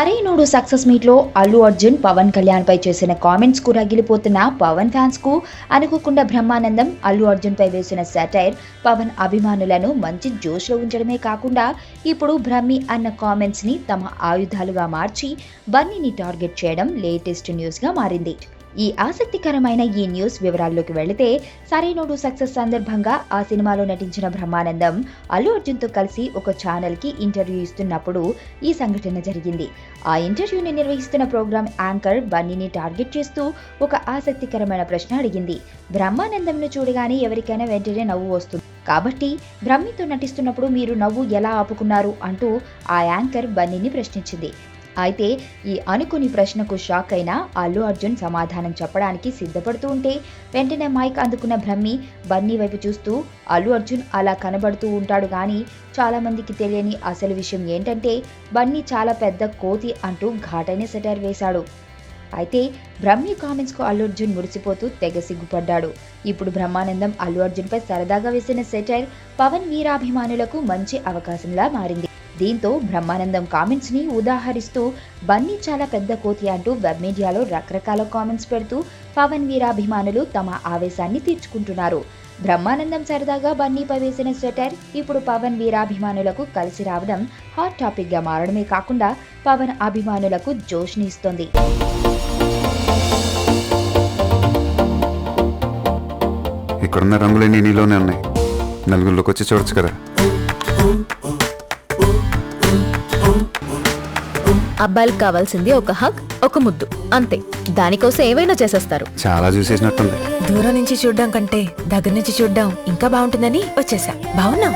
Sarainodu success మీట్లో అల్లు అర్జున్ పవన్ కళ్యాణ్ పై చేసిన comments కు రగిలిపోతున్న పవన్ ఫ్యాన్స్ కు అనుకోకుండా బ్రహ్మానందం అల్లు అర్జున్ పై వేసిన సెటైర్ పవన్ అభిమానులను మంచి జోష్లో ఉంచడమే కాకుండా ఇప్పుడు బ్రహ్మి అన్న కామెంట్స్ ని తమ ఆయుధాలుగా మార్చి బన్నీని టార్గెట్ చేయడం లేటెస్ట్ న్యూస్ గా మారింది. ఈ ఆసక్తికరమైన ఈ న్యూస్ వివరాల్లోకి వెళితే, సరైనోడు సక్సెస్ సందర్భంగా ఆ సినిమాలో నటించిన బ్రహ్మానందం అల్లు అర్జున్తో కలిసి ఒక ఛానల్కి ఇంటర్వ్యూ ఇస్తున్నప్పుడు ఈ సంఘటన జరిగింది. ఆ ఇంటర్వ్యూని నిర్వహిస్తున్న ప్రోగ్రామ్ యాంకర్ బన్నీని టార్గెట్ చేస్తూ ఒక ఆసక్తికరమైన ప్రశ్న అడిగింది. బ్రహ్మానందంను చూడగానే ఎవరికైనా వెంటనే నవ్వు వస్తుంది, కాబట్టి బ్రహ్మితో నటిస్తున్నప్పుడు మీరు నవ్వు ఎలా ఆపుకున్నారు అంటూ ఆ యాంకర్ బన్నీని ప్రశ్నించింది. అయితే ఈ అనుకుని ప్రశ్నకు షాక్ అయిన అల్లు అర్జున్ సమాధానం చెప్పడానికి సిద్ధపడుతూ ఉంటే వెంటనే మైక్ అందుకున్న బ్రహ్మి బన్నీ వైపు చూస్తూ, అల్లు అర్జున్ అలా కనబడుతూ ఉంటాడు కానీ చాలా మందికి తెలియని అసలు విషయం ఏంటంటే బన్నీ చాలా పెద్ద కోతి అంటూ ఘాటైన సెటైర్ వేశాడు. అయితే బ్రహ్మి కామెంట్స్కు అల్లు అర్జున్ మురిసిపోతూ తెగ సిగ్గుపడ్డాడు. ఇప్పుడు బ్రహ్మానందం అల్లు అర్జున్పై సరదాగా వేసిన సెటైర్ పవన్ వీరాభిమానులకు మంచి అవకాశంలా మారింది. దీంతో బ్రహ్మానందం కామెంట్స్ ని ఉదాహరిస్తూ బన్నీ చాలా పెద్ద కోతి అంటూ వెబ్ మీడియాలో రకరకాల కామెంట్స్ పెడుతూ పవన్ వీరాభిమానులు తమ ఆవేశాన్ని తీర్చుకుంటున్నారు. బ్రహ్మానందం సరదాగా బన్నీపై వేసిన సెటైర్ ఇప్పుడు పవన్ వీరాభిమానులకు కలిసి రావడం హాట్ టాపిక్ గా మారడమే కాకుండా పవన్ అభిమానులకు జోష్ని ఇస్తోంది. ఇక్కడున్న రంగులన్నీ నీలోనే ఉన్నాయి, నలుగురిలోకి వచ్చి చూడొచ్చు కదా. అబ్బాయిలకు కావాల్సింది ఒక హగ్, ఒక ముద్దు, అంతే. దానికోసం ఏవైనా చేసేస్తారు. చాలా చూసేసినట్టుంది. దూరం నుంచి చూడడం కంటే దగ్గర నుంచి చూడడం ఇంకా బాగుంటుందని వచ్చేసా. బాగున్నాం.